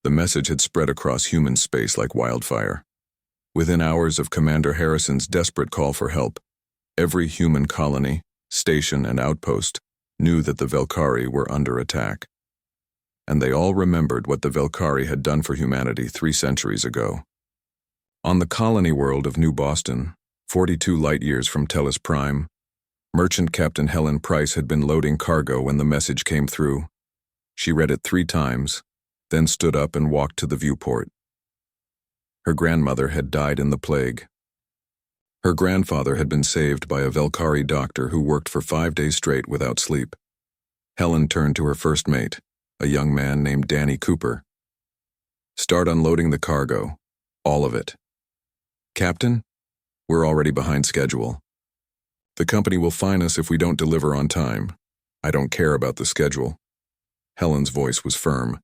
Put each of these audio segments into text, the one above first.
The message had spread across human space like wildfire. Within hours of Commander Harrison's desperate call for help, every human colony, station, and outpost knew that the Velkhari were under attack. And they all remembered what the Velkhari had done for humanity 3 centuries ago. On the colony world of New Boston, 42 light-years from Tellus Prime, Merchant Captain Helen Price had been loading cargo when the message came through. She read it 3 times, then stood up and walked to the viewport. Her grandmother had died in the plague. Her grandfather had been saved by a Velkhari doctor who worked for 5 days straight without sleep. Helen turned to her first mate, a young man named Danny Cooper. "Start unloading the cargo. All of it." "Captain, we're already behind schedule. The company will fine us if we don't deliver on time. I don't care about the schedule." Helen's voice was firm.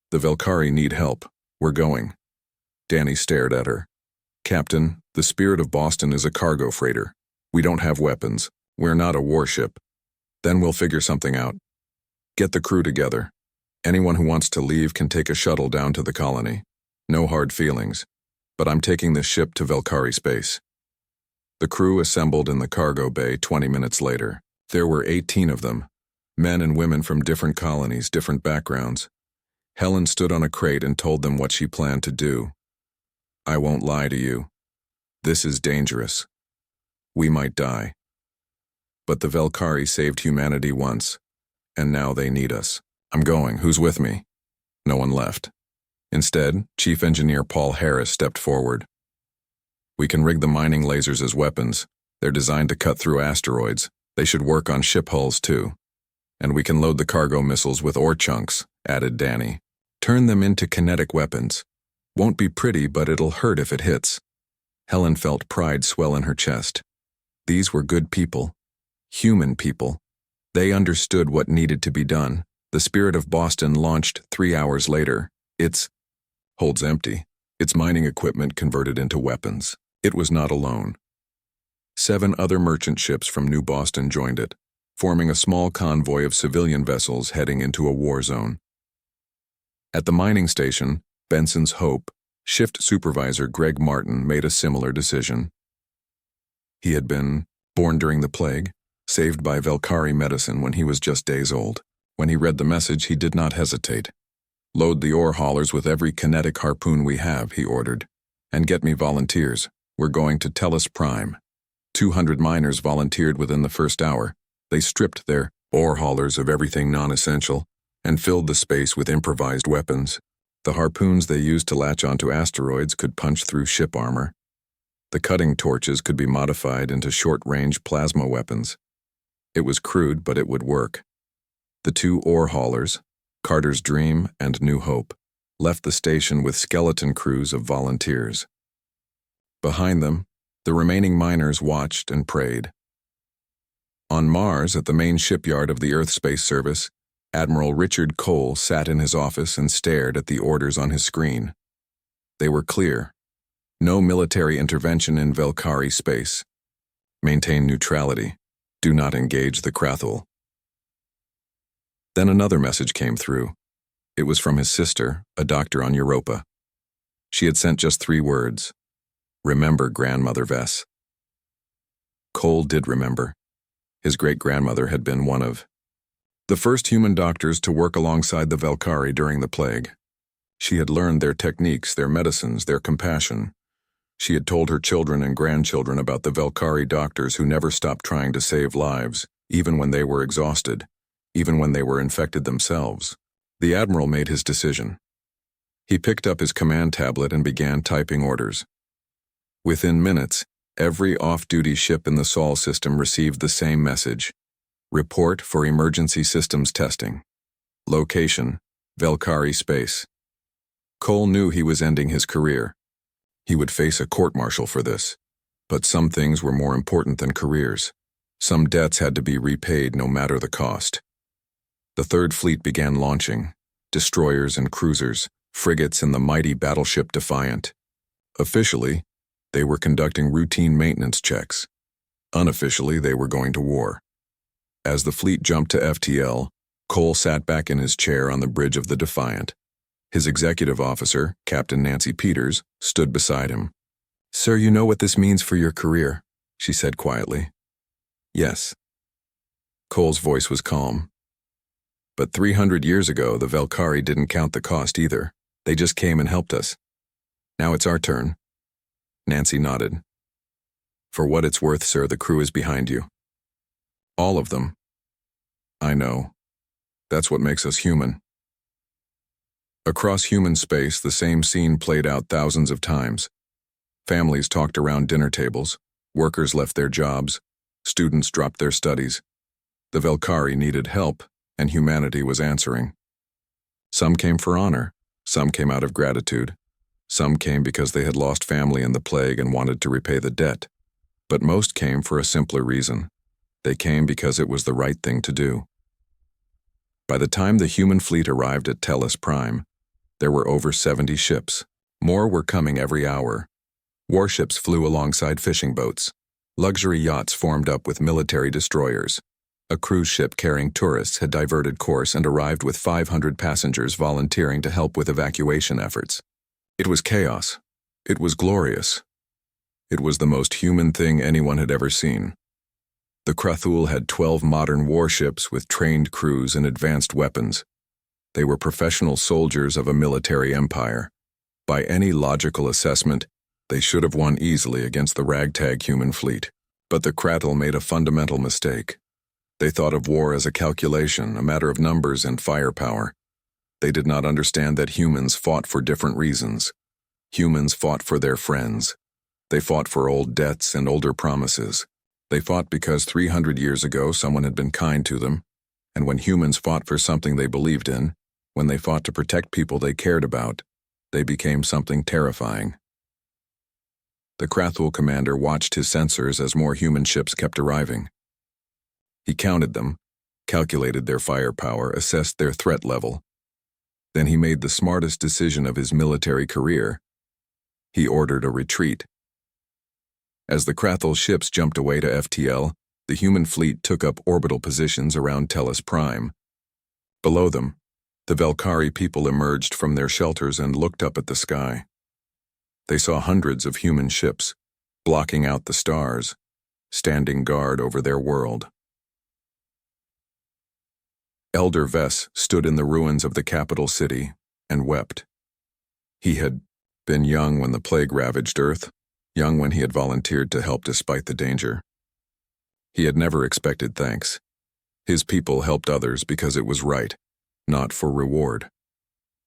"The Velkhari need help. We're going." Danny stared at her. "Captain, the Spirit of Boston is a cargo freighter. We don't have weapons. We're not a warship. Then we'll figure something out. Get the crew together. Anyone who wants to leave can take a shuttle down to the colony. No hard feelings. But I'm taking this ship to Velkhari space." The crew assembled in the cargo bay 20 minutes later. There were 18 of them, men and women from different colonies, different backgrounds. Helen stood on a crate and told them what she planned to do. "I won't lie to you. This is dangerous. We might die. But the Velkhari saved humanity once, and now they need us. I'm going. Who's with me?" No one left. Instead, Chief Engineer Paul Harris stepped forward. "We can rig the mining lasers as weapons. They're designed to cut through asteroids. They should work on ship hulls too. And we can load the cargo missiles with ore chunks," added Danny. "Turn them into kinetic weapons. Won't be pretty, but it'll hurt if it hits." Helen felt pride swell in her chest. These were good people. Human people. They understood what needed to be done. The Spirit of Boston launched 3 hours later. Its holds empty. Its mining equipment converted into weapons. It was not alone. 7 other merchant ships from New Boston joined it, forming a small convoy of civilian vessels heading into a war zone. At the mining station, Benson's Hope, shift supervisor Greg Martin made a similar decision. He had been born during the plague, saved by Velkhari medicine when he was just days old. When he read the message, he did not hesitate. "Load the ore haulers with every kinetic harpoon we have," he ordered. "And get me volunteers. We're going to Tellus Prime." 200 miners volunteered within the first hour. They stripped their ore haulers of everything non-essential and filled the space with improvised weapons. The harpoons they used to latch onto asteroids could punch through ship armor. The cutting torches could be modified into short-range plasma weapons. It was crude, but it would work. The 2 ore haulers, Carter's Dream and New Hope, left the station with skeleton crews of volunteers. Behind them, the remaining miners watched and prayed. On Mars, at the main shipyard of the Earth Space Service, Admiral Richard Cole sat in his office and stared at the orders on his screen. They were clear. No military intervention in Velkhari space. Maintain neutrality. Do not engage the Krathul. Then another message came through. It was from his sister, a doctor on Europa. She had sent just 3 words. "Remember Grandmother Vess." Cole did remember. His great-grandmother had been one of the first human doctors to work alongside the Velkhari during the plague. She had learned their techniques, their medicines, their compassion. She had told her children and grandchildren about the Velkhari doctors who never stopped trying to save lives, even when they were exhausted, even when they were infected themselves. The Admiral made his decision. He picked up his command tablet and began typing orders. Within minutes, every off-duty ship in the Sol system received the same message. Report for emergency systems testing. Location, Velkhari space. Cole knew he was ending his career. He would face a court-martial for this. But some things were more important than careers. Some debts had to be repaid no matter the cost. The Third Fleet began launching. Destroyers and cruisers, frigates and the mighty battleship Defiant. Officially, they were conducting routine maintenance checks. Unofficially, they were going to war. As the fleet jumped to FTL, Cole sat back in his chair on the bridge of the Defiant. His executive officer, Captain Nancy Peters, stood beside him. "Sir, you know what this means for your career," she said quietly. "Yes." Cole's voice was calm. "But 300 years ago, the Velkari didn't count the cost either. They just came and helped us. Now it's our turn." Nancy nodded. "For what it's worth, sir, the crew is behind you. All of them. I know. That's what makes us human." Across human space, the same scene played out thousands of times. Families talked around dinner tables, workers left their jobs, students dropped their studies. The Velkari needed help, and humanity was answering. Some came for honor, some came out of gratitude, some came because they had lost family in the plague and wanted to repay the debt. But most came for a simpler reason. They came because it was the right thing to do. By the time the human fleet arrived at Tellus Prime, there were over 70 ships. More were coming every hour. Warships flew alongside fishing boats. Luxury yachts formed up with military destroyers. A cruise ship carrying tourists had diverted course and arrived with 500 passengers volunteering to help with evacuation efforts. It was chaos. It was glorious. It was the most human thing anyone had ever seen. The Krathul had 12 modern warships with trained crews and advanced weapons. They were professional soldiers of a military empire. By any logical assessment, they should have won easily against the ragtag human fleet. But the Krathul made a fundamental mistake. They thought of war as a calculation, a matter of numbers and firepower. They did not understand that humans fought for different reasons. Humans fought for their friends. They fought for old debts and older promises. They fought because 300 years ago someone had been kind to them, and when humans fought for something they believed in, when they fought to protect people they cared about, they became something terrifying. The Krathul commander watched his sensors as more human ships kept arriving. He counted them, calculated their firepower, assessed their threat level. Then he made the smartest decision of his military career. He ordered a retreat. As the Krathul ships jumped away to FTL, the human fleet took up orbital positions around Tellus Prime. Below them, the Velkari people emerged from their shelters and looked up at the sky. They saw hundreds of human ships, blocking out the stars, standing guard over their world. Elder Vess stood in the ruins of the capital city and wept. He had been young when the plague ravaged Earth, young when he had volunteered to help despite the danger. He had never expected thanks. His people helped others because it was right, not for reward.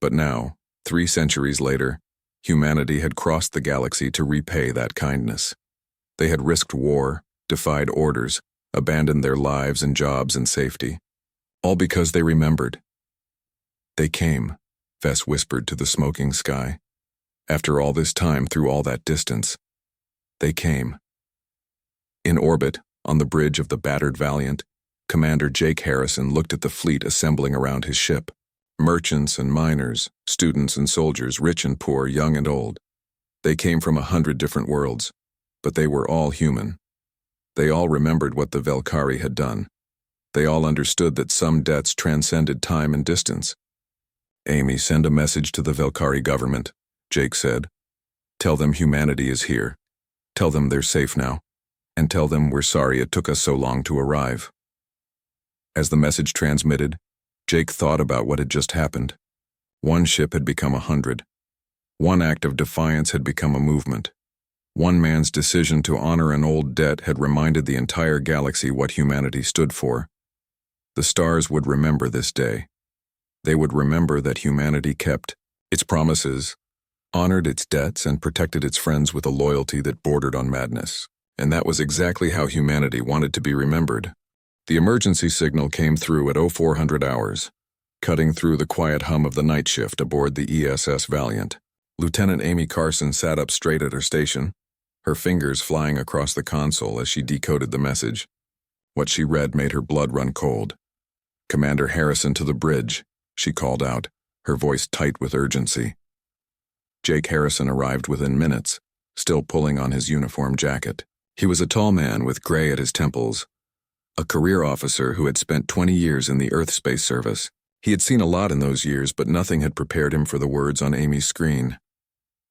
But now, 3 centuries later, humanity had crossed the galaxy to repay that kindness. They had risked war, defied orders, abandoned their lives and jobs and safety. All because they remembered. "They came," Vess whispered to the smoking sky. "After all this time, through all that distance, they came." In orbit, on the bridge of the battered Valiant, Commander Jake Harrison looked at the fleet assembling around his ship. Merchants and miners, students and soldiers, rich and poor, young and old. They came from 100 different worlds, but they were all human. They all remembered what the Velkari had done. They all understood that some debts transcended time and distance. "Amy, send a message to the Velkari government," Jake said. "Tell them humanity is here. Tell them they're safe now. And tell them we're sorry it took us so long to arrive." As the message transmitted, Jake thought about what had just happened. One ship had become 100. One act of defiance had become a movement. One man's decision to honor an old debt had reminded the entire galaxy what humanity stood for. The stars would remember this day. They would remember that humanity kept its promises, honored its debts, and protected its friends with a loyalty that bordered on madness. And that was exactly how humanity wanted to be remembered. The emergency signal came through at 0400 hours, cutting through the quiet hum of the night shift aboard the ESS Valiant. Lieutenant Amy Carson sat up straight at her station, her fingers flying across the console as she decoded the message. What she read made her blood run cold. "Commander Harrison to the bridge," she called out, her voice tight with urgency. Jake Harrison arrived within minutes, still pulling on his uniform jacket. He was a tall man with gray at his temples, a career officer who had spent 20 years in the Earth Space Service. He had seen a lot in those years, but nothing had prepared him for the words on Amy's screen.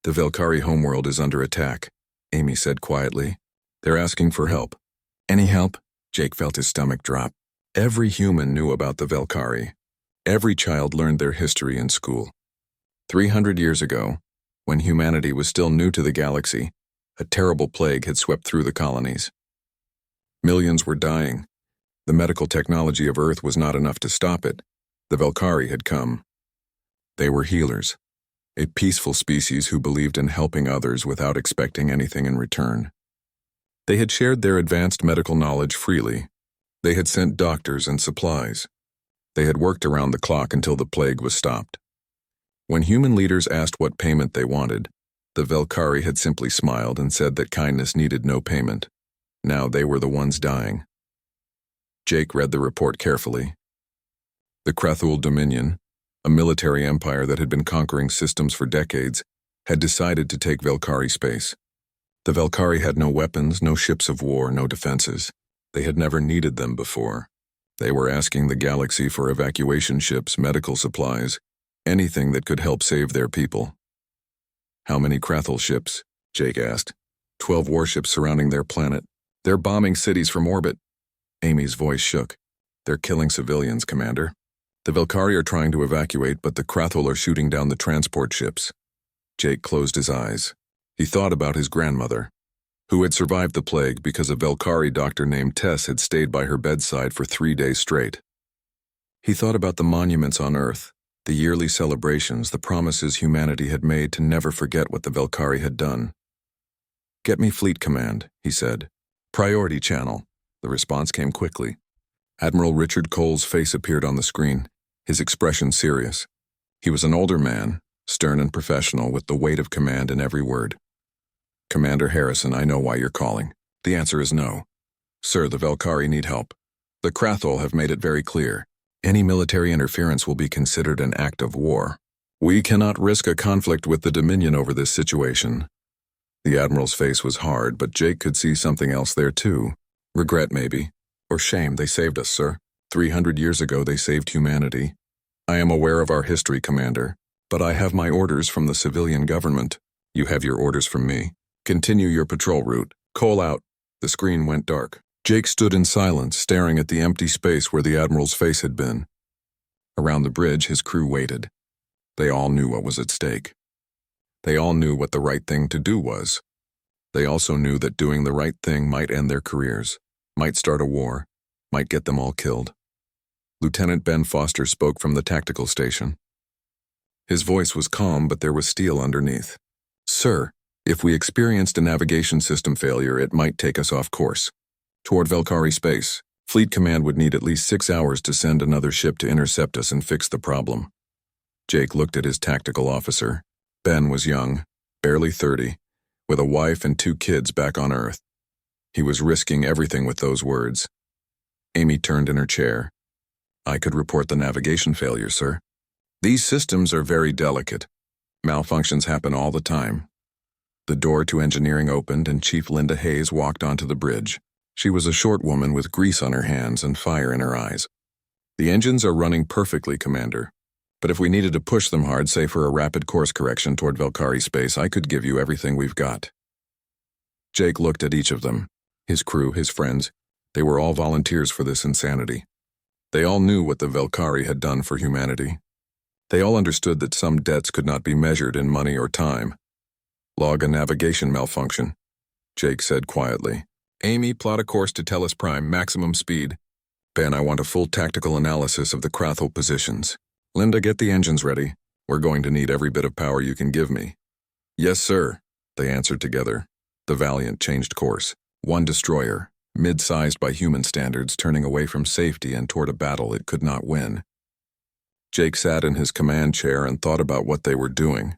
"The Velkhari homeworld is under attack," Amy said quietly. "They're asking for help." "Any help?" Jake felt his stomach drop. Every human knew about the Velkhari. Every child learned their history in school. 300 years ago, when humanity was still new to the galaxy, a terrible plague had swept through the colonies. Millions were dying. The medical technology of Earth was not enough to stop it. The Velkhari had come. They were healers, a peaceful species who believed in helping others without expecting anything in return. They had shared their advanced medical knowledge freely. They had sent doctors and supplies. They had worked around the clock until the plague was stopped. When human leaders asked what payment they wanted, the Velkhari had simply smiled and said that kindness needed no payment. Now they were the ones dying. Jake read the report carefully. The Krathul Dominion, a military empire that had been conquering systems for decades, had decided to take Velkhari space. The Velkhari had no weapons, no ships of war, no defenses. They had never needed them before. They were asking the galaxy for evacuation ships, medical supplies, anything that could help save their people. "How many Krathul ships?" Jake asked. 12 warships surrounding their planet. They're bombing cities from orbit." Amy's voice shook. "They're killing civilians, Commander. The Velkhari are trying to evacuate, but the Krathul are shooting down the transport ships." Jake closed his eyes. He thought about his grandmother, who had survived the plague because a Velkhari doctor named Tess had stayed by her bedside for 3 days straight. He thought about the monuments on Earth, the yearly celebrations, the promises humanity had made to never forget what the Velkhari had done. "Get me Fleet Command," he said. "Priority channel." The response came quickly. Admiral Richard Cole's face appeared on the screen, his expression serious. He was an older man, stern and professional, with the weight of command in every word. "Commander Harrison, I know why you're calling. The answer is no. Sir, the Velkhari need help. The Krathul have made it very clear. Any military interference will be considered an act of war. We cannot risk a conflict with the Dominion over this situation." The Admiral's face was hard, but Jake could see something else there too. Regret, maybe. Or shame. "They saved us, sir. 300 years ago they saved humanity. I am aware of our history, Commander, but I have my orders from the civilian government. You have your orders from me. Continue your patrol route. Cole out." The screen went dark. Jake stood in silence, staring at the empty space where the Admiral's face had been. Around the bridge, his crew waited. They all knew what was at stake. They all knew what the right thing to do was. They also knew that doing the right thing might end their careers, might start a war, might get them all killed. Lieutenant Ben Foster spoke from the tactical station. His voice was calm, but there was steel underneath. "Sir, if we experienced a navigation system failure, it might take us off course. Toward Velkhari space, Fleet Command would need at least 6 hours to send another ship to intercept us and fix the problem." Jake looked at his tactical officer. Ben was young, barely 30, with a wife and 2 kids back on Earth. He was risking everything with those words. Amy turned in her chair. "I could report the navigation failure, sir. These systems are very delicate. Malfunctions happen all the time." The door to engineering opened and Chief Linda Hayes walked onto the bridge. She was a short woman with grease on her hands and fire in her eyes. "The engines are running perfectly, Commander. But if we needed to push them hard, say for a rapid course correction toward Velkhari space, I could give you everything we've got." Jake looked at each of them. His crew, his friends. They were all volunteers for this insanity. They all knew what the Velkhari had done for humanity. They all understood that some debts could not be measured in money or time. "Log a navigation malfunction," Jake said quietly. "Amy, plot a course to Tellus Prime, maximum speed. Ben, I want a full tactical analysis of the Krathul positions. Linda, get the engines ready. We're going to need every bit of power you can give me." "Yes, sir," they answered together. The Valiant changed course. One destroyer, mid-sized by human standards, turning away from safety and toward a battle it could not win. Jake sat in his command chair and thought about what they were doing.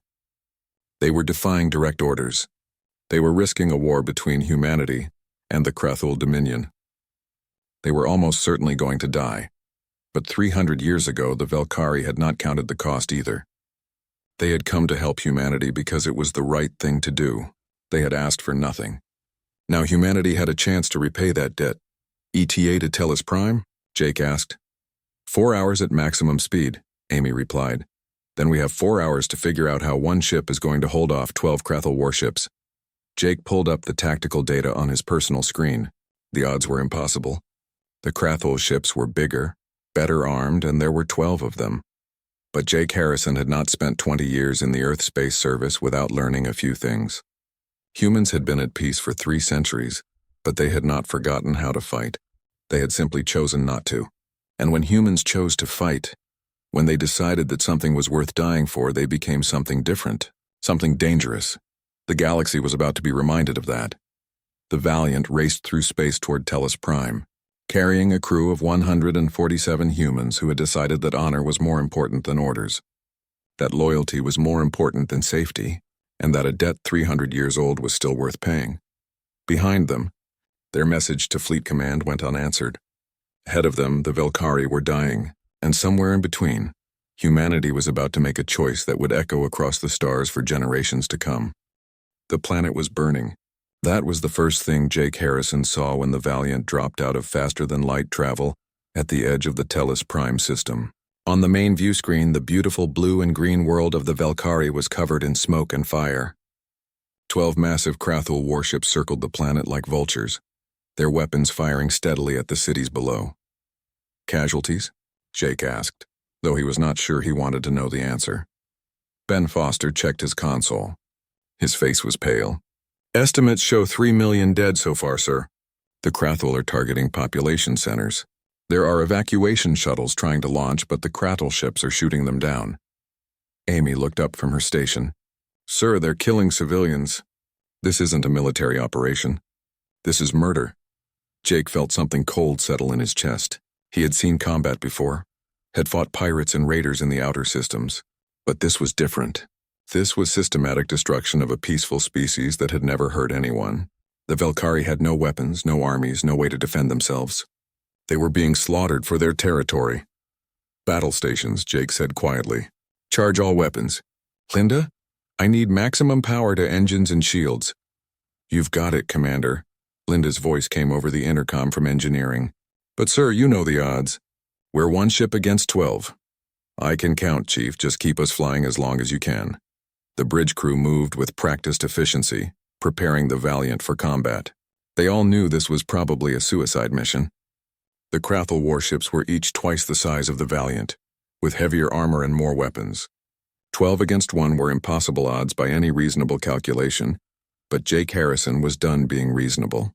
They were defying direct orders. They were risking a war between humanity and the Krathul Dominion. They were almost certainly going to die. But 300 years ago, the Velkhari had not counted the cost either. They had come to help humanity because it was the right thing to do. They had asked for nothing. Now humanity had a chance to repay that debt. "ETA to Tellus Prime?" Jake asked. 4 hours at maximum speed. Amy replied. Then we have 4 hours to figure out how one ship is going to hold off 12 Krathel warships. Jake pulled up the tactical data on his personal screen. The odds were impossible. The Krathel ships were bigger, better armed, and there were 12 of them. But Jake Harrison had not spent 20 years in the Earth Space Service without learning a few things. Humans had been at peace for 3 centuries, but they had not forgotten how to fight. They had simply chosen not to. And when humans chose to fight, when they decided that something was worth dying for, they became something different, something dangerous. The galaxy was about to be reminded of that. The Valiant raced through space toward Tellus Prime, carrying a crew of 147 humans who had decided that honor was more important than orders, that loyalty was more important than safety, and that a debt 300 years old was still worth paying. Behind them, their message to Fleet Command went unanswered. Ahead of them, the Velkari were dying, and somewhere in between, humanity was about to make a choice that would echo across the stars for generations to come. The planet was burning. That was the first thing Jake Harrison saw when the Valiant dropped out of faster-than-light travel at the edge of the Tellus Prime system. On the main view screen, the beautiful blue and green world of the Velkari was covered in smoke and fire. 12 massive Krathel warships circled the planet like vultures, their weapons firing steadily at the cities below. Casualties? Jake asked, though he was not sure he wanted to know the answer. Ben Foster checked his console. His face was pale. Estimates show 3 million dead so far, sir. The Krathel are targeting population centers. There are evacuation shuttles trying to launch, but the Krathel ships are shooting them down. Amy looked up from her station. Sir, they're killing civilians. This isn't a military operation. This is murder. Jake felt something cold settle in his chest. He had seen combat before, had fought pirates and raiders in the outer systems. But this was different. This was systematic destruction of a peaceful species that had never hurt anyone. The Velkari had no weapons, no armies, no way to defend themselves. They were being slaughtered for their territory. Battle stations, Jake said quietly. Charge all weapons. Linda, I need maximum power to engines and shields. You've got it, Commander. Linda's voice came over the intercom from engineering. But sir, you know the odds. We're 1 ship against 12. I can count, Chief. Just keep us flying as long as you can. The bridge crew moved with practiced efficiency, preparing the Valiant for combat. They all knew this was probably a suicide mission. The Krathel warships were each twice the size of the Valiant, with heavier armor and more weapons. 12 against 1 were impossible odds by any reasonable calculation, but Jake Harrison was done being reasonable.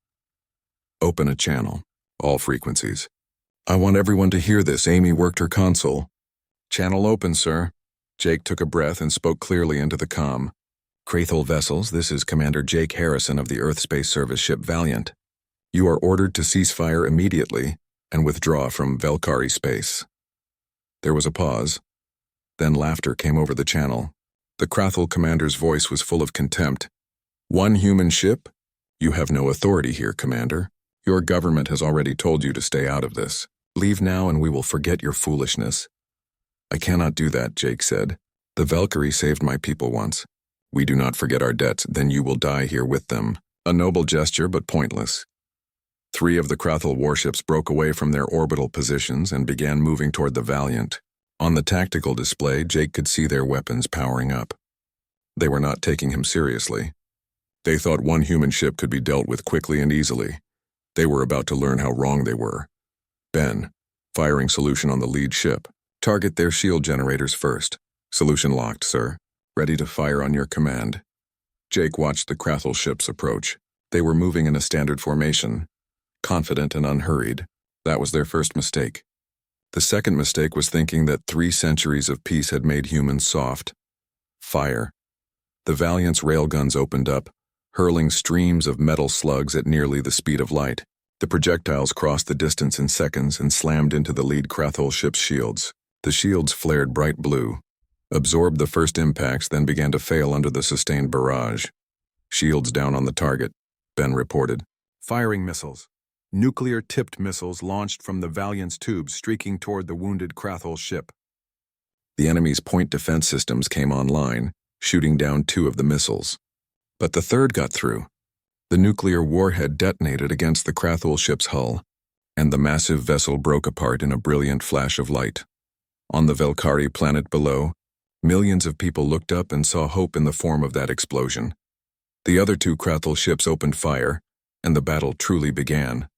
Open a channel, all frequencies. I want everyone to hear this. Amy worked her console. Channel open, sir. Jake took a breath and spoke clearly into the comm. Krathel vessels, this is Commander Jake Harrison of the Earth Space Service ship Valiant. You are ordered to cease fire immediately and withdraw from Velkari space. There was a pause. Then laughter came over the channel. The Krathel commander's voice was full of contempt. 1 human ship? You have no authority here, Commander. Your government has already told you to stay out of this. Leave now and we will forget your foolishness. I cannot do that, Jake said. The Velkari saved my people once. We do not forget our debts, then you will die here with them. A noble gesture, but pointless. 3 of the Krathel warships broke away from their orbital positions and began moving toward the Valiant. On the tactical display, Jake could see their weapons powering up. They were not taking him seriously. They thought 1 human ship could be dealt with quickly and easily. They were about to learn how wrong they were. Ben, firing solution on the lead ship. Target their shield generators first. Solution locked, sir. Ready to fire on your command. Jake watched the Krathel ships approach. They were moving in a standard formation, confident and unhurried. That was their first mistake. The second mistake was thinking that 3 centuries of peace had made humans soft. Fire. The Valiant's railguns opened up, hurling streams of metal slugs at nearly the speed of light. The projectiles crossed the distance in seconds and slammed into the lead Krathel ship's shields. The shields flared bright blue, absorbed the first impacts, then began to fail under the sustained barrage. Shields down on the target, Ben reported. Firing missiles. Nuclear-tipped missiles launched from the Valiant's tubes, streaking toward the wounded Krathel ship. The enemy's point defense systems came online, shooting down 2 of the missiles. But the third got through. The nuclear warhead detonated against the Krathel ship's hull, and the massive vessel broke apart in a brilliant flash of light. On the Velkari planet below, millions of people looked up and saw hope in the form of that explosion. The other two Krathul ships opened fire, and the battle truly began.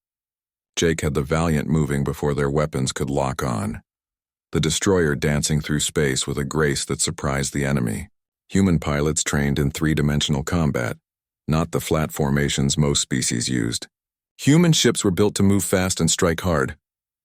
Jake had the Valiant moving before their weapons could lock on. The destroyer dancing through space with a grace that surprised the enemy. Human pilots trained in three-dimensional combat, not the flat formations most species used. Human ships were built to move fast and strike hard.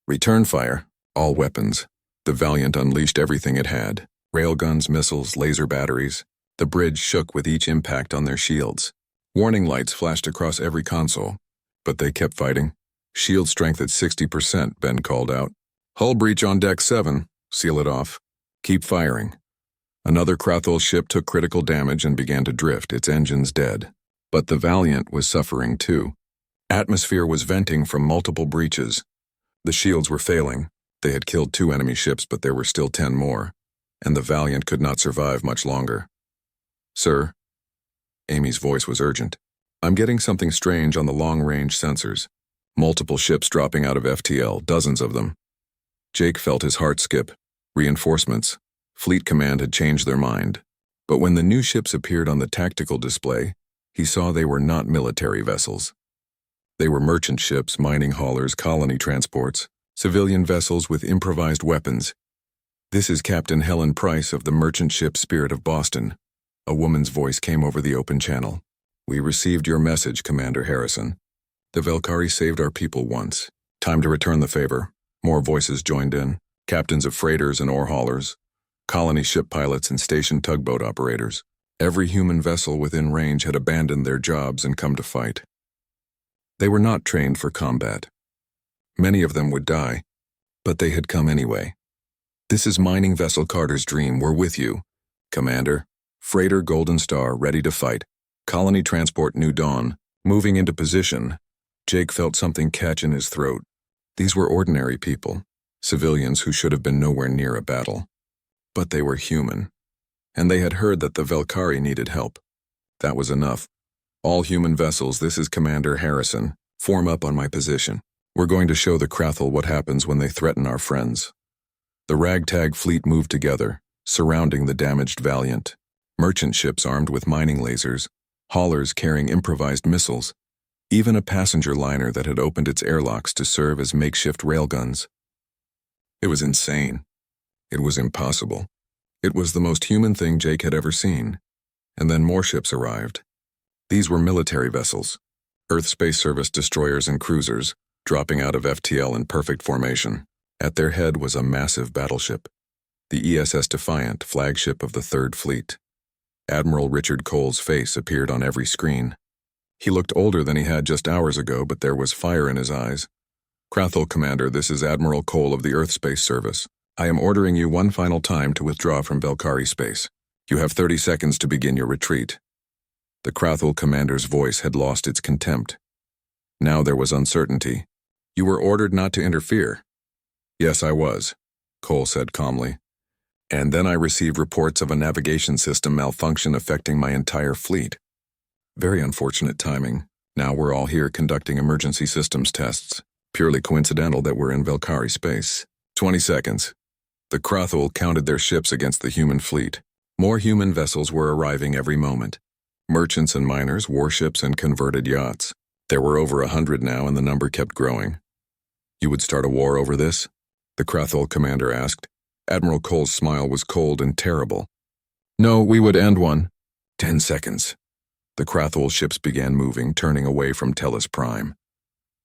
Return fire, all weapons. The Valiant unleashed everything it had. Railguns, missiles, laser batteries. The bridge shook with each impact on their shields. Warning lights flashed across every console. But they kept fighting. Shield strength at 60%, Ben called out. Hull breach on deck 7. Seal it off. Keep firing. Another Krathul ship took critical damage and began to drift, its engines dead. But the Valiant was suffering too. Atmosphere was venting from multiple breaches. The shields were failing. They had killed 2 enemy ships, but there were still 10 more. And the Valiant could not survive much longer. Sir? Amy's voice was urgent. I'm getting something strange on the long-range sensors. Multiple ships dropping out of FTL, dozens of them. Jake felt his heart skip. Reinforcements. Fleet Command had changed their mind. But when the new ships appeared on the tactical display, he saw they were not military vessels. They were merchant ships, mining haulers, colony transports, civilian vessels with improvised weapons. This is Captain Helen Price of the merchant ship Spirit of Boston. A woman's voice came over the open channel. We received your message, Commander Harrison. The Velkari saved our people once. Time to return the favor. More voices joined in. Captains of freighters and ore haulers. Colony ship pilots and station tugboat operators. Every human vessel within range had abandoned their jobs and come to fight. They were not trained for combat. Many of them would die, but they had come anyway. This is Mining Vessel Carter's dream. We're with you, Commander. Freighter Golden Star ready to fight. Colony transport New Dawn, moving into position. Jake felt something catch in his throat. These were ordinary people, civilians who should have been nowhere near a battle. But they were human, and they had heard that the Velkari needed help. That was enough. All human vessels, this is Commander Harrison. Form up on my position. We're going to show the Krathul what happens when they threaten our friends. The ragtag fleet moved together, surrounding the damaged Valiant. Merchant ships armed with mining lasers, haulers carrying improvised missiles, even a passenger liner that had opened its airlocks to serve as makeshift railguns. It was insane. It was impossible. It was the most human thing Jake had ever seen. And then more ships arrived. These were military vessels, Earth Space Service destroyers and cruisers, dropping out of FTL in perfect formation. At their head was a massive battleship, the ESS Defiant, flagship of the Third Fleet. Admiral Richard Cole's face appeared on every screen. He looked older than he had just hours ago, but there was fire in his eyes. Krathul Commander, this is Admiral Cole of the Earth Space Service. I am ordering you one final time to withdraw from Velkari space. You have 30 seconds to begin your retreat. The Krathul Commander's voice had lost its contempt. Now there was uncertainty. You were ordered not to interfere. Yes, I was, Cole said calmly. And then I received reports of a navigation system malfunction affecting my entire fleet. Very unfortunate timing. Now we're all here conducting emergency systems tests. Purely coincidental that we're in Velkari space. 20 seconds. The Krathul counted their ships against the human fleet. More human vessels were arriving every moment. Merchants and miners, warships and converted yachts. There were over 100 now, and the number kept growing. You would start a war over this? The Krathul commander asked. Admiral Cole's smile was cold and terrible. No, we would end one. 10 seconds. The Krathul ships began moving, turning away from Tellus Prime.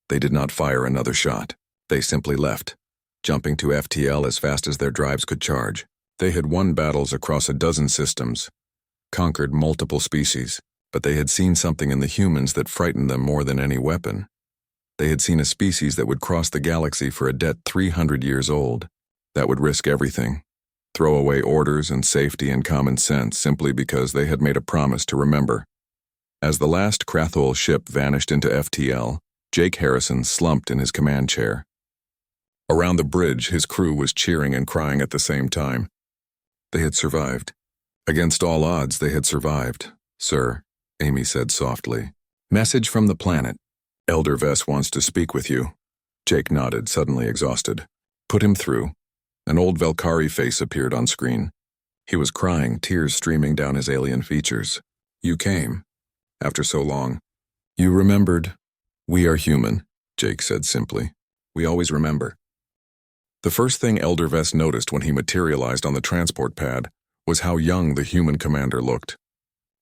They did not fire another shot. They simply left, jumping to FTL as fast as their drives could charge. They had won battles across a dozen systems, conquered multiple species, but they had seen something in the humans that frightened them more than any weapon. They had seen a species that would cross the galaxy for a debt 300 years old, that would risk everything, throw away orders and safety and common sense simply because they had made a promise to remember. As the last Krathul ship vanished into FTL, Jake Harrison slumped in his command chair. Around the bridge, his crew was cheering and crying at the same time. They had survived. Against all odds, they had survived. Sir, Amy said softly. Message from the planet. Elder Vess wants to speak with you. Jake nodded, suddenly exhausted. Put him through. An old Valkyrie face appeared on screen. He was crying, tears streaming down his alien features. You came. After so long. You remembered. We are human, Jake said simply. We always remember. The first thing Elder Vess noticed when he materialized on the transport pad was how young the human commander looked.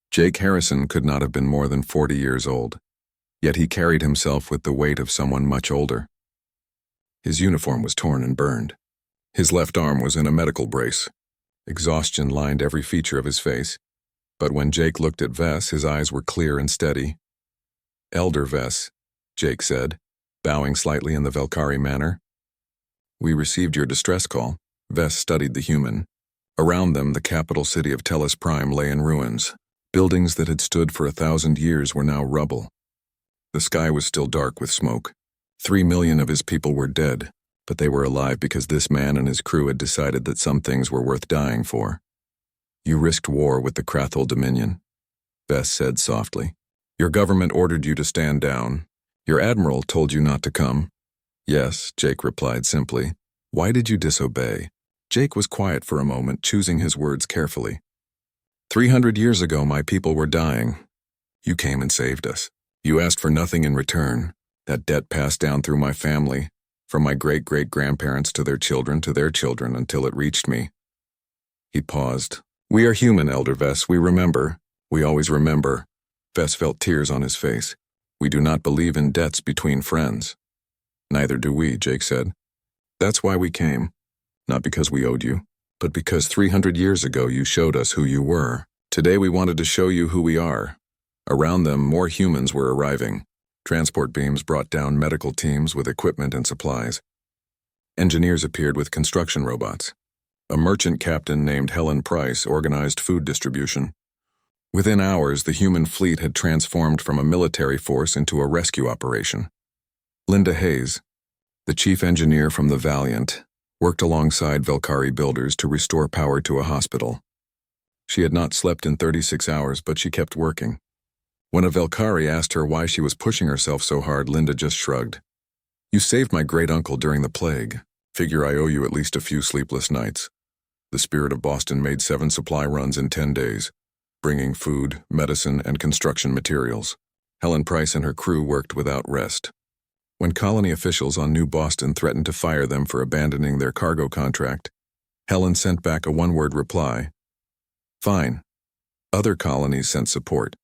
Jake Harrison could not have been more than 40 years old, yet he carried himself with the weight of someone much older. His uniform was torn and burned. His left arm was in a medical brace. Exhaustion lined every feature of his face, but when Jake looked at Vess, his eyes were clear and steady. Elder Vess, Jake said, bowing slightly in the Valkyrie manner. We received your distress call. Vess studied the human. Around them, the capital city of Tellus Prime lay in ruins. Buildings that had stood for 1,000 years were now rubble. The sky was still dark with smoke. 3 million of his people were dead, but they were alive because this man and his crew had decided that some things were worth dying for. You risked war with the Krathul Dominion, Vess said softly. Your government ordered you to stand down. Your admiral told you not to come. Yes, Jake replied simply. Why did you disobey? Jake was quiet for a moment, choosing his words carefully. 300 years ago, my people were dying. You came and saved us. You asked for nothing in return. That debt passed down through my family, from my great-great-grandparents to their children until it reached me. He paused. We are human, Elder Vess. We remember. We always remember. Vess felt tears on his face. We do not believe in debts between friends. Neither do we, Jake said. That's why we came. Not because we owed you, but because 300 years ago you showed us who you were. Today we wanted to show you who we are. Around them, more humans were arriving. Transport beams brought down medical teams with equipment and supplies. Engineers appeared with construction robots. A merchant captain named Helen Price organized food distribution. Within hours, the human fleet had transformed from a military force into a rescue operation. Linda Hayes, the chief engineer from the Valiant, worked alongside Valkyrie builders to restore power to a hospital. She had not slept in 36 hours, but she kept working. When a Valkyrie asked her why she was pushing herself so hard, Linda just shrugged. You saved my great-uncle during the plague. Figure I owe you at least a few sleepless nights. The Spirit of Boston made 7 supply runs in 10 days, bringing food, medicine, and construction materials. Helen Price and her crew worked without rest. When colony officials on New Boston threatened to fire them for abandoning their cargo contract, Helen sent back a one-word reply. Fine. Other colonies sent support.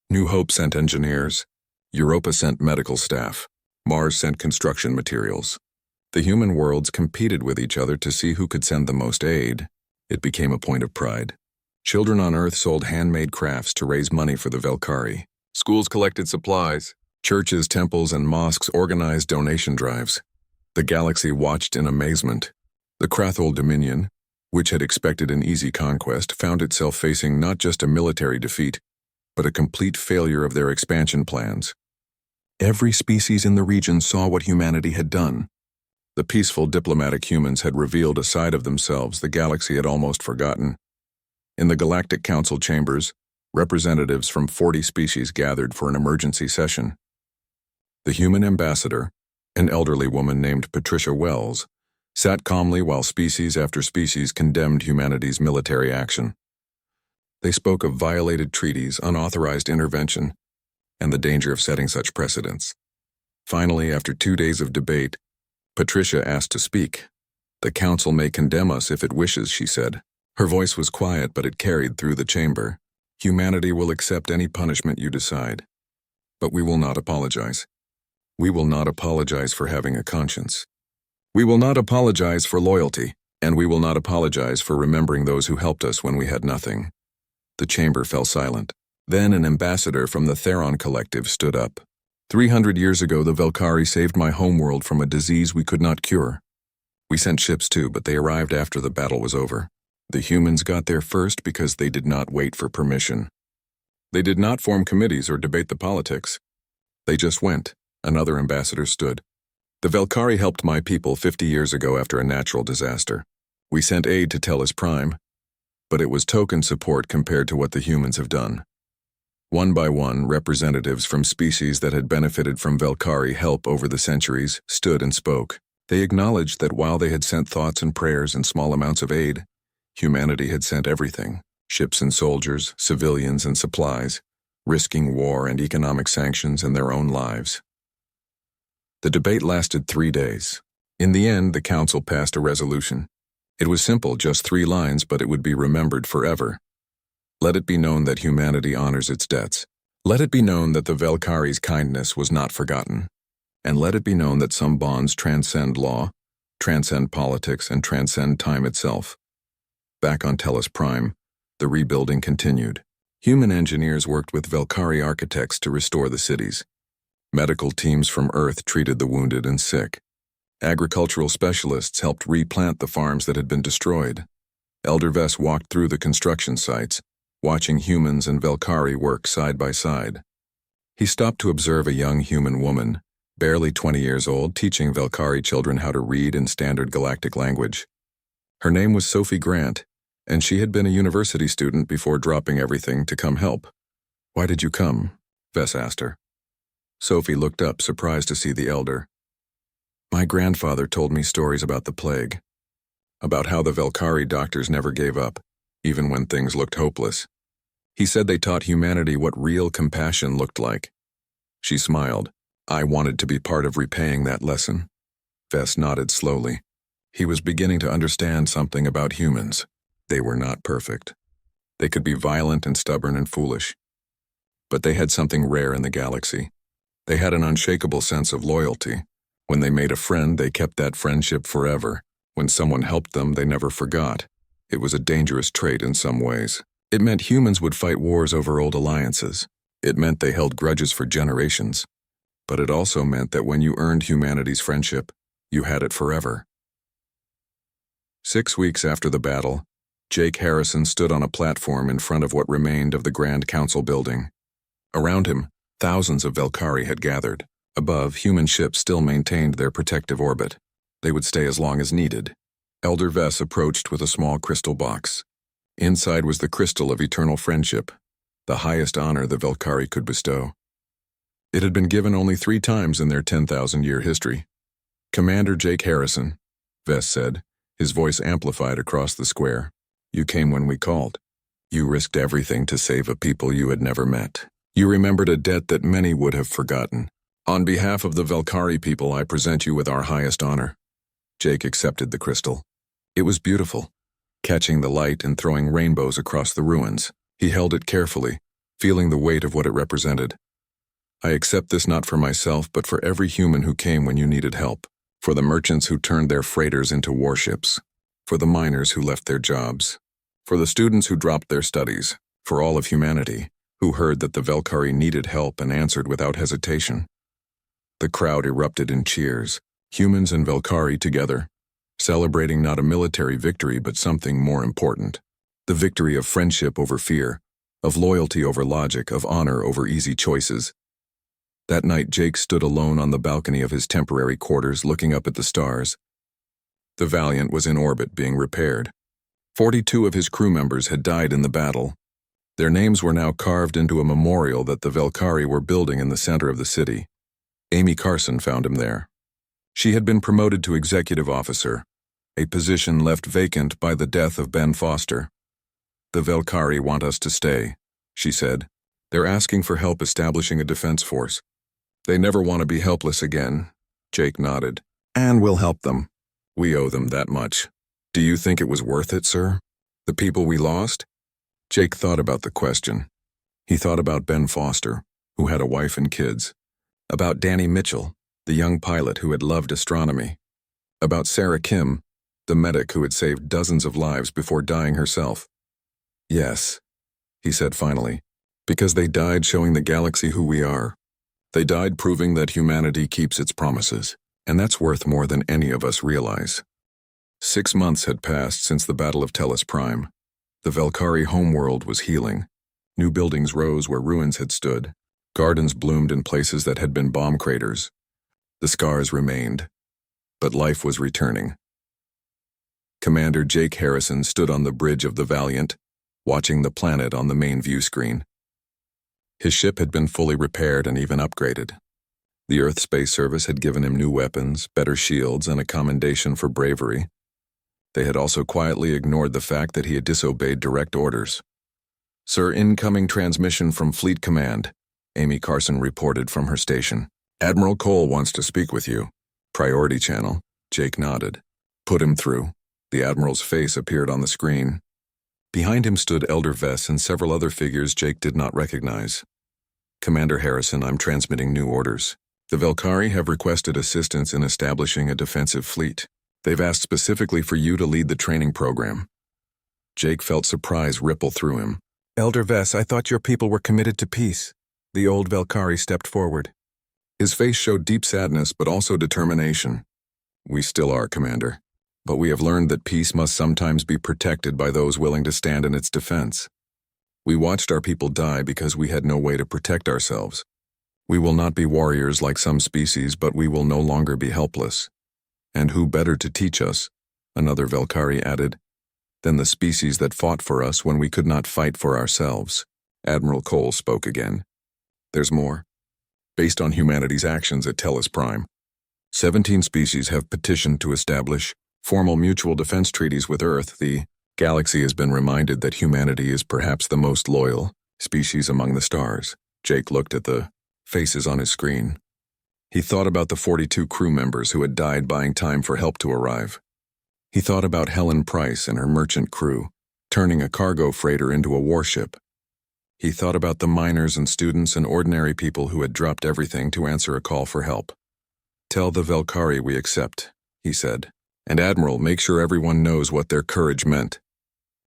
New Hope sent engineers. Europa sent medical staff. Mars sent construction materials. The human worlds competed with each other to see who could send the most aid. It became a point of pride. Children on Earth sold handmade crafts to raise money for the Valkyrie. Schools collected supplies. Churches, temples, and mosques organized donation drives. The galaxy watched in amazement. The Krathul Dominion, which had expected an easy conquest, found itself facing not just a military defeat, but a complete failure of their expansion plans. Every species in the region saw what humanity had done. The peaceful diplomatic humans had revealed a side of themselves the galaxy had almost forgotten. In the Galactic Council chambers, representatives from 40 species gathered for an emergency session. The human ambassador, an elderly woman named Patricia Wells, sat calmly while species after species condemned humanity's military action. They spoke of violated treaties, unauthorized intervention, and the danger of setting such precedents. Finally, after 2 days of debate, Patricia asked to speak. The council may condemn us if it wishes, she said. Her voice was quiet, but it carried through the chamber. Humanity will accept any punishment you decide. But we will not apologize. We will not apologize for having a conscience. We will not apologize for loyalty, and we will not apologize for remembering those who helped us when we had nothing. The chamber fell silent. Then an ambassador from the Theron Collective stood up. 300 years ago, the Valkyrie saved my homeworld from a disease we could not cure. We sent ships too, but they arrived after the battle was over. The humans got there first because they did not wait for permission. They did not form committees or debate the politics. They just went. Another ambassador stood. The Valkyrie helped my people 50 years ago after a natural disaster. We sent aid to Tellus Prime, but it was token support compared to what the humans have done. One by one, representatives from species that had benefited from Valkyrie help over the centuries stood and spoke. They acknowledged that while they had sent thoughts and prayers and small amounts of aid, humanity had sent everything, ships and soldiers, civilians and supplies, risking war and economic sanctions and their own lives. The debate lasted 3 days. In the end, the council passed a resolution. It was simple, just 3 lines, but it would be remembered forever. Let it be known that humanity honors its debts. Let it be known that the Valkyries' kindness was not forgotten. And let it be known that some bonds transcend law, transcend politics, and transcend time itself. Back on Tellus Prime, the rebuilding continued. Human engineers worked with Valkyrie architects to restore the cities. Medical teams from Earth treated the wounded and sick. Agricultural specialists helped replant the farms that had been destroyed. Elder Vess walked through the construction sites, watching humans and Valkyrie work side by side. He stopped to observe a young human woman, barely 20 years old, teaching Valkyrie children how to read in standard galactic language. Her name was Sophie Grant, and she had been a university student before dropping everything to come help. "Why did you come?" Vess asked her. Sophie looked up, surprised to see the elder. "My grandfather told me stories about the plague, about how the Valkyrie doctors never gave up, even when things looked hopeless. He said they taught humanity what real compassion looked like." She smiled. "I wanted to be part of repaying that lesson." Vess nodded slowly. He was beginning to understand something about humans. They were not perfect. They could be violent and stubborn and foolish. But they had something rare in the galaxy. They had an unshakable sense of loyalty. When they made a friend, they kept that friendship forever. When someone helped them, they never forgot. It was a dangerous trait in some ways. It meant humans would fight wars over old alliances. It meant they held grudges for generations. But it also meant that when you earned humanity's friendship, you had it forever. 6 weeks after the battle, Jake Harrison stood on a platform in front of what remained of the Grand Council building. Around him, thousands of Valkyrie had gathered. Above, human ships still maintained their protective orbit. They would stay as long as needed. Elder Vess approached with a small crystal box. Inside was the crystal of eternal friendship, the highest honor the Valkyrie could bestow. It had been given only 3 times in their 10,000-year history. "Commander Jake Harrison," Vess said, his voice amplified across the square. "You came when we called. You risked everything to save a people you had never met. You remembered a debt that many would have forgotten. On behalf of the Valkyrie people, I present you with our highest honor." Jake accepted the crystal. It was beautiful, catching the light and throwing rainbows across the ruins. He held it carefully, feeling the weight of what it represented. "I accept this not for myself, but for every human who came when you needed help, for the merchants who turned their freighters into warships, for the miners who left their jobs, for the students who dropped their studies, for all of humanity, who heard that the Valkyrie needed help and answered without hesitation." The crowd erupted in cheers, humans and Valkyrie together, celebrating not a military victory but something more important. The victory of friendship over fear, of loyalty over logic, of honor over easy choices. That night, Jake stood alone on the balcony of his temporary quarters, looking up at the stars. The Valiant was in orbit, being repaired. 42 of his crew members had died in the battle. Their names were now carved into a memorial that the Valkyrie were building in the center of the city. Amy Carson found him there. She had been promoted to executive officer, a position left vacant by the death of Ben Foster. "The Valkyrie want us to stay," she said. "They're asking for help establishing a defense force. They never want to be helpless again." Jake nodded. "And we'll help them. We owe them that much. Do you think it was worth it, sir? The people we lost?" Jake thought about the question. He thought about Ben Foster, who had a wife and kids. About Danny Mitchell, the young pilot who had loved astronomy. About Sarah Kim, the medic who had saved dozens of lives before dying herself. "Yes," he said finally, "because they died showing the galaxy who we are. They died proving that humanity keeps its promises, and that's worth more than any of us realize." 6 months had passed since the Battle of Tellus Prime. The Valkyrie homeworld was healing. New buildings rose where ruins had stood. Gardens bloomed in places that had been bomb craters. The scars remained, but life was returning. Commander Jake Harrison stood on the bridge of the Valiant, watching the planet on the main view screen. His ship had been fully repaired and even upgraded. The Earth Space Service had given him new weapons, better shields, and a commendation for bravery. They had also quietly ignored the fact that he had disobeyed direct orders. "Sir, incoming transmission from Fleet Command," Amy Carson reported from her station. "Admiral Cole wants to speak with you." "Priority channel," Jake nodded. "Put him through." The Admiral's face appeared on the screen. Behind him stood Elder Vess and several other figures Jake did not recognize. "Commander Harrison, I'm transmitting new orders. The Velkari have requested assistance in establishing a defensive fleet. They've asked specifically for you to lead the training program." Jake felt surprise ripple through him. "Elder Vess, I thought your people were committed to peace." The old Velkari stepped forward. His face showed deep sadness but also determination. "We still are, Commander. But we have learned that peace must sometimes be protected by those willing to stand in its defense. We watched our people die because we had no way to protect ourselves. We will not be warriors like some species, but we will no longer be helpless. And who better to teach us," another Velkari added, "than the species that fought for us when we could not fight for ourselves?" Admiral Cole spoke again. "There's more. Based on humanity's actions at Tellus Prime, 17 species have petitioned to establish formal mutual defense treaties with Earth. The galaxy has been reminded that humanity is perhaps the most loyal species among the stars." Jake looked at the faces on his screen. He thought about the 42 crew members who had died buying time for help to arrive. He thought about Helen Price and her merchant crew, turning a cargo freighter into a warship. He thought about the miners and students and ordinary people who had dropped everything to answer a call for help. "Tell the Velkari we accept," he said. "And Admiral, make sure everyone knows what their courage meant.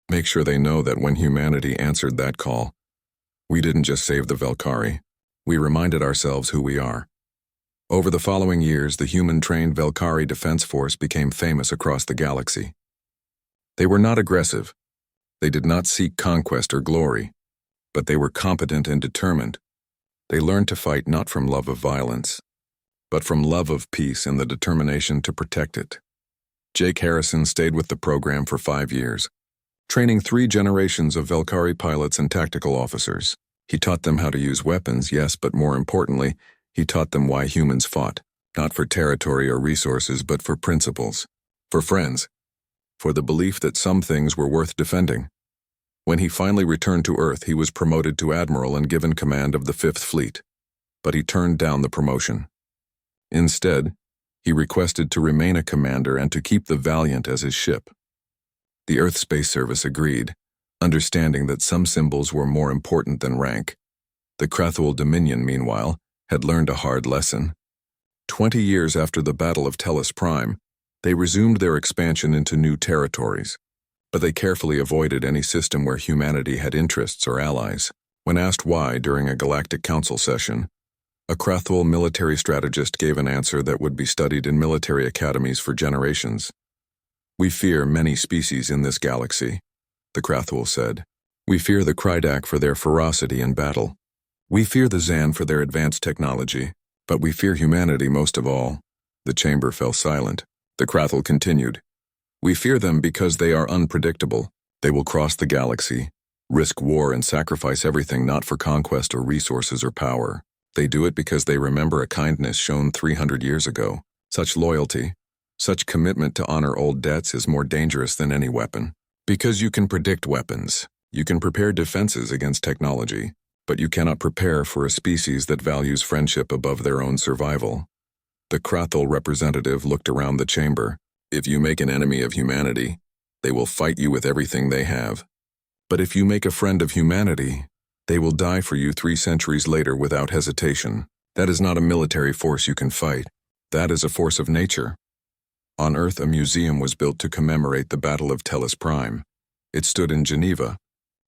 Make sure they know that when humanity answered that call, we didn't just save the Velkari. We reminded ourselves who we are." Over the following years, the human-trained Velkari Defense Force became famous across the galaxy. They were not aggressive. They did not seek conquest or glory, but they were competent and determined. They learned to fight not from love of violence, but from love of peace and the determination to protect it. Jake Harrison stayed with the program for 5 years, training 3 generations of Velkari pilots and tactical officers. He taught them how to use weapons, yes, but more importantly, he taught them why humans fought, not for territory or resources, but for principles, for friends, for the belief that some things were worth defending. When he finally returned to Earth, he was promoted to Admiral and given command of the 5th Fleet, but he turned down the promotion. Instead, he requested to remain a commander and to keep the Valiant as his ship. The Earth Space Service agreed, understanding that some symbols were more important than rank. The Krathul Dominion, meanwhile, had learned a hard lesson. 20 years after the Battle of Tellus Prime, they resumed their expansion into new territories, but they carefully avoided any system where humanity had interests or allies. When asked why during a Galactic Council session, a Krathul military strategist gave an answer that would be studied in military academies for generations. "We fear many species in this galaxy," the Krathul said. "We fear the Krydak for their ferocity in battle. We fear the Zan for their advanced technology, but we fear humanity most of all." The chamber fell silent. The Krathul continued. "We fear them because they are unpredictable. They will cross the galaxy, risk war and sacrifice everything not for conquest or resources or power. They do it because they remember a kindness shown 300 years ago. Such loyalty, such commitment to honor old debts is more dangerous than any weapon. Because you can predict weapons, you can prepare defenses against technology, but you cannot prepare for a species that values friendship above their own survival." The Krathul representative looked around the chamber. "If you make an enemy of humanity, they will fight you with everything they have. But if you make a friend of humanity, they will die for you 3 centuries later without hesitation. That is not a military force you can fight. That is a force of nature." On Earth, a museum was built to commemorate the Battle of Tellus Prime. It stood in Geneva,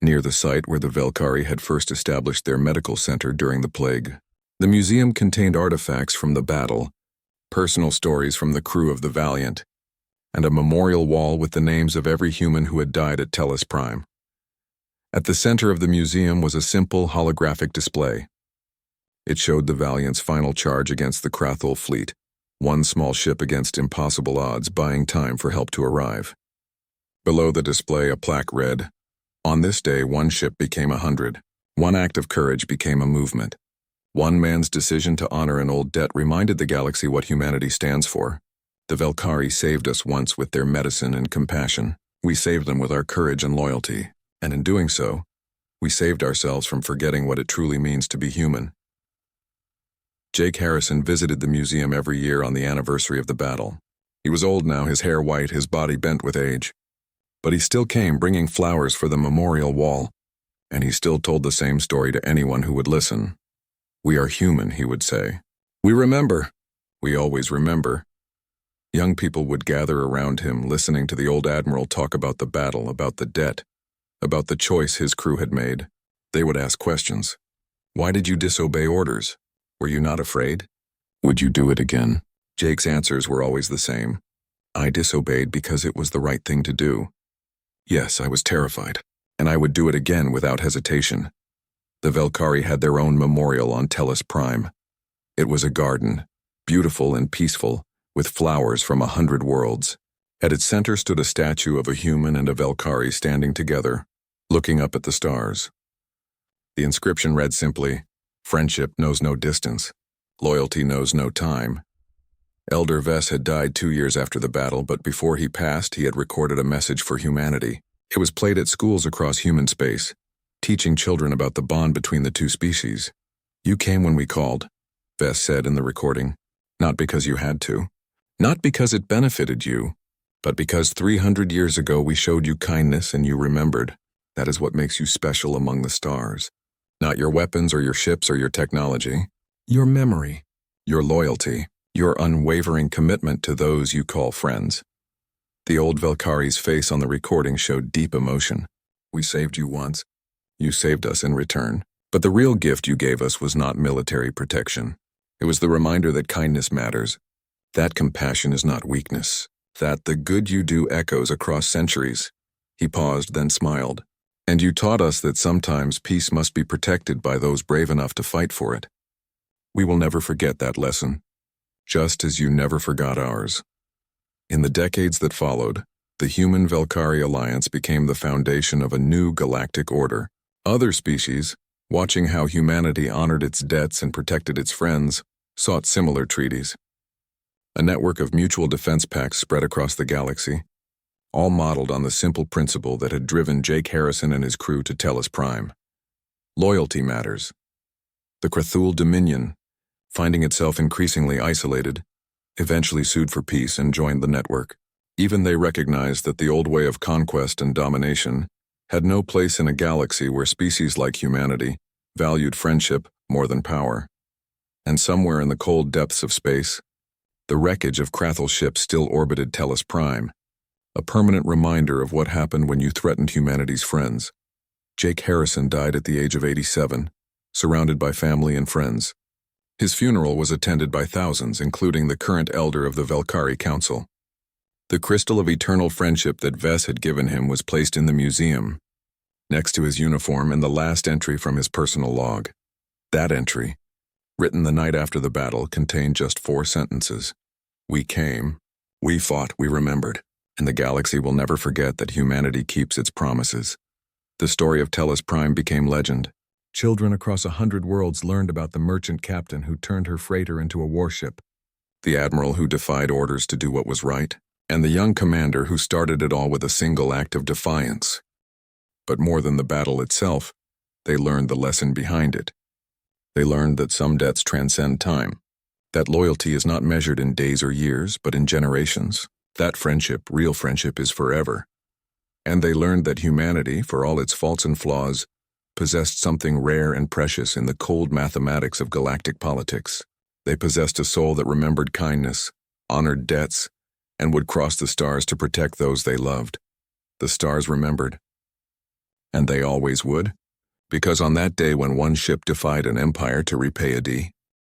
near the site where the Velkari had first established their medical center during the plague. The museum contained artifacts from the battle, personal stories from the crew of the Valiant, and a memorial wall with the names of every human who had died at Tellus Prime. At the center of the museum was a simple holographic display. It showed the Valiant's final charge against the Krathul fleet, one small ship against impossible odds buying time for help to arrive. Below the display, a plaque read, "On this day, one ship became 100. One act of courage became a movement. One man's decision to honor an old debt reminded the galaxy what humanity stands for. The Velkhari saved us once with their medicine and compassion. We saved them with our courage and loyalty, and in doing so, we saved ourselves from forgetting what it truly means to be human. Jake Harrison visited the museum every year on the anniversary of the battle. He was old now, his hair white, his body bent with age. But he still came bringing flowers for the memorial wall, and he still told the same story to anyone who would listen. We are human, he would say. We remember. We always remember. Young people would gather around him, listening to the old admiral talk about the battle, about the debt, about the choice his crew had made. They would ask questions. Why did you disobey orders? Were you not afraid? Would you do it again? Jake's answers were always the same. I disobeyed because it was the right thing to do. Yes, I was terrified, and I would do it again without hesitation. The Velkhari had their own memorial on Tellus Prime. It was a garden, beautiful and peaceful, with flowers from 100 worlds. At its center stood a statue of a human and a Velkhari standing together, looking up at the stars. The inscription read simply, "Friendship knows no distance. Loyalty knows no time." Elder Vess had died 2 years after the battle, but before he passed, he had recorded a message for humanity. It was played at schools across human space, teaching children about the bond between the two species. You came when we called, Vess said in the recording, not because you had to, not because it benefited you, but because 300 years ago we showed you kindness and you remembered. That is what makes you special among the stars. Not your weapons or your ships or your technology, your memory, your loyalty, your unwavering commitment to those you call friends. The old Velkhari's face on the recording showed deep emotion. We saved you once. You saved us in return. But the real gift you gave us was not military protection. It was the reminder that kindness matters, that compassion is not weakness, that the good you do echoes across centuries. He paused, then smiled. And you taught us that sometimes peace must be protected by those brave enough to fight for it. We will never forget that lesson, just as you never forgot ours. In the decades that followed, the Human-Velkhari alliance became the foundation of a new galactic order. Other species, watching how humanity honored its debts and protected its friends, sought similar treaties. A network of mutual defense pacts spread across the galaxy, all modeled on the simple principle that had driven Jake Harrison and his crew to Tellus Prime. Loyalty matters. The Krathul Dominion, finding itself increasingly isolated, eventually sued for peace and joined the network. Even they recognized that the old way of conquest and domination had no place in a galaxy where species like humanity valued friendship more than power. And somewhere in the cold depths of space, the wreckage of Krathul ships still orbited Tellus Prime, a permanent reminder of what happened when you threatened humanity's friends. Jake Harrison died at the age of 87, surrounded by family and friends. His funeral was attended by thousands, including the current elder of the Velkhari Council. The crystal of eternal friendship that Vess had given him was placed in the museum, next to his uniform and the last entry from his personal log. That entry, written the night after the battle, contained just 4 sentences. We came, we fought, we remembered, and the galaxy will never forget that humanity keeps its promises. The story of Tellus Prime became legend. Children across 100 worlds learned about the merchant captain who turned her freighter into a warship, the admiral who defied orders to do what was right, and the young commander who started it all with a single act of defiance. But more than the battle itself, they learned the lesson behind it. They learned that some debts transcend time, that loyalty is not measured in days or years, but in generations, that friendship, real friendship, is forever. And they learned that humanity, for all its faults and flaws, possessed something rare and precious in the cold mathematics of galactic politics. They possessed a soul that remembered kindness, honored debts, and would cross the stars to protect those they loved. The stars remembered. And they always would, because on that day when one ship defied an empire to repay a debt,